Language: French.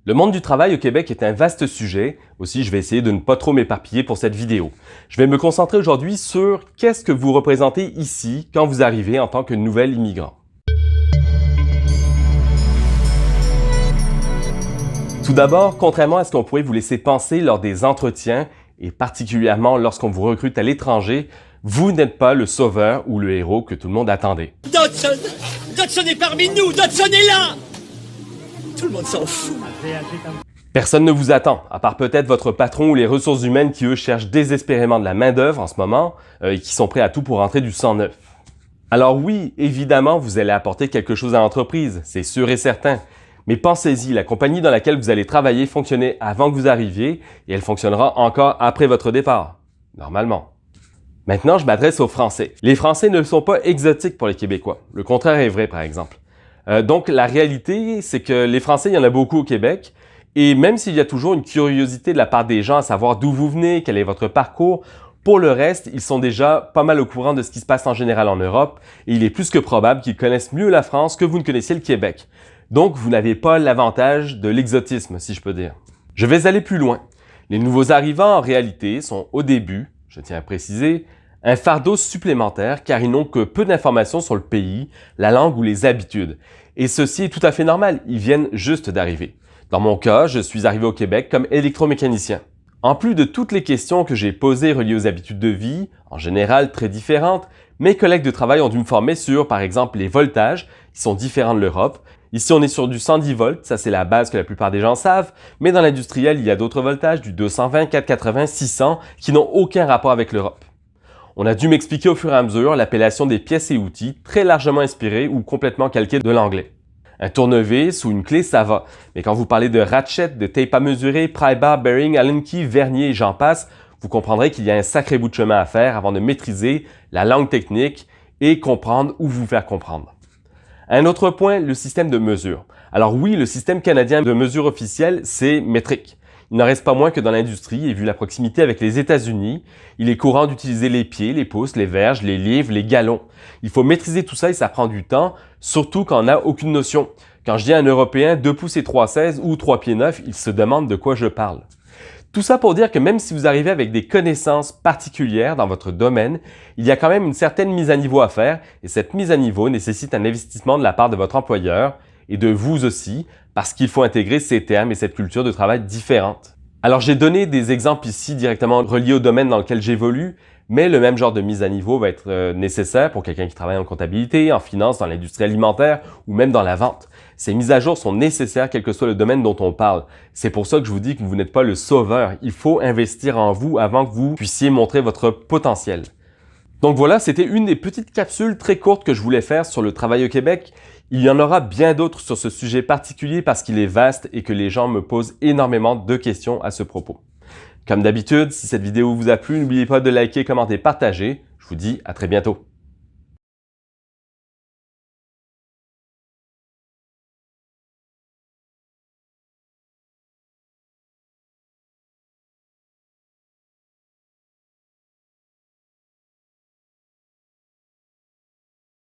Le monde du travail au Québec est un vaste sujet, aussi je vais essayer de ne pas trop m'éparpiller pour cette vidéo. Je vais me concentrer aujourd'hui sur qu'est-ce que vous représentez ici quand vous arrivez en tant que nouvel immigrant. Tout d'abord, contrairement à ce qu'on pourrait vous laisser penser lors des entretiens, et particulièrement lorsqu'on vous recrute à l'étranger, vous n'êtes pas le sauveur ou le héros que tout le monde attendait. Dodson! Dodson est parmi nous! Dodson est là! Tout le monde s'en fout. Personne ne vous attend, à part peut-être votre patron ou les ressources humaines qui, eux, cherchent désespérément de la main-d'œuvre en ce moment et qui sont prêts à tout pour rentrer du sang neuf. Alors oui, évidemment, vous allez apporter quelque chose à l'entreprise, c'est sûr et certain. Mais pensez-y, la compagnie dans laquelle vous allez travailler fonctionnait avant que vous arriviez et elle fonctionnera encore après votre départ, normalement. Maintenant, je m'adresse aux Français. Les Français ne sont pas exotiques pour les Québécois. Le contraire est vrai, par exemple. Donc, la réalité, c'est que les Français, il y en a beaucoup au Québec. Et même s'il y a toujours une curiosité de la part des gens à savoir d'où vous venez, quel est votre parcours, pour le reste, ils sont déjà pas mal au courant de ce qui se passe en général en Europe. Et il est plus que probable qu'ils connaissent mieux la France que vous ne connaissiez le Québec. Donc, vous n'avez pas l'avantage de l'exotisme, si je peux dire. Je vais aller plus loin. Les nouveaux arrivants, en réalité, sont au début, je tiens à préciser, un fardeau supplémentaire car ils n'ont que peu d'informations sur le pays, la langue ou les habitudes. Et ceci est tout à fait normal, ils viennent juste d'arriver. Dans mon cas, je suis arrivé au Québec comme électromécanicien. En plus de toutes les questions que j'ai posées reliées aux habitudes de vie, en général très différentes, mes collègues de travail ont dû me former sur, par exemple, les voltages, qui sont différents de l'Europe. Ici, on est sur du 110 volts, ça c'est la base que la plupart des gens savent, mais dans l'industriel, il y a d'autres voltages, du 220, 480, 600, qui n'ont aucun rapport avec l'Europe. On a dû m'expliquer au fur et à mesure l'appellation des pièces et outils, très largement inspirées ou complètement calquées de l'anglais. Un tournevis ou une clé, ça va, mais quand vous parlez de ratchet, de tape à mesurer, pry bar, bearing, allen key, vernier et j'en passe, vous comprendrez qu'il y a un sacré bout de chemin à faire avant de maîtriser la langue technique et comprendre ou vous faire comprendre. Un autre point, le système de mesure. Alors oui, le système canadien de mesure officielle, c'est métrique. Il n'en reste pas moins que dans l'industrie, et vu la proximité avec les États-Unis, il est courant d'utiliser les pieds, les pouces, les verges, les livres, les gallons. Il faut maîtriser tout ça et ça prend du temps, surtout quand on n'a aucune notion. Quand je dis à un Européen 2 pouces et 3,16 ou 3 pieds 9, il se demande de quoi je parle. Tout ça pour dire que même si vous arrivez avec des connaissances particulières dans votre domaine, il y a quand même une certaine mise à niveau à faire et cette mise à niveau nécessite un investissement de la part de votre employeur et de vous aussi parce qu'il faut intégrer ces termes et cette culture de travail différente. Alors j'ai donné des exemples ici directement reliés au domaine dans lequel j'évolue, mais le même genre de mise à niveau va être nécessaire pour quelqu'un qui travaille en comptabilité, en finance, dans l'industrie alimentaire ou même dans la vente. Ces mises à jour sont nécessaires quel que soit le domaine dont on parle. C'est pour ça que je vous dis que vous n'êtes pas le sauveur. Il faut investir en vous avant que vous puissiez montrer votre potentiel. Donc voilà, c'était une des petites capsules très courtes que je voulais faire sur le travail au Québec. Il y en aura bien d'autres sur ce sujet particulier parce qu'il est vaste et que les gens me posent énormément de questions à ce propos. Comme d'habitude, si cette vidéo vous a plu, n'oubliez pas de liker, commenter, partager. Je vous dis à très bientôt.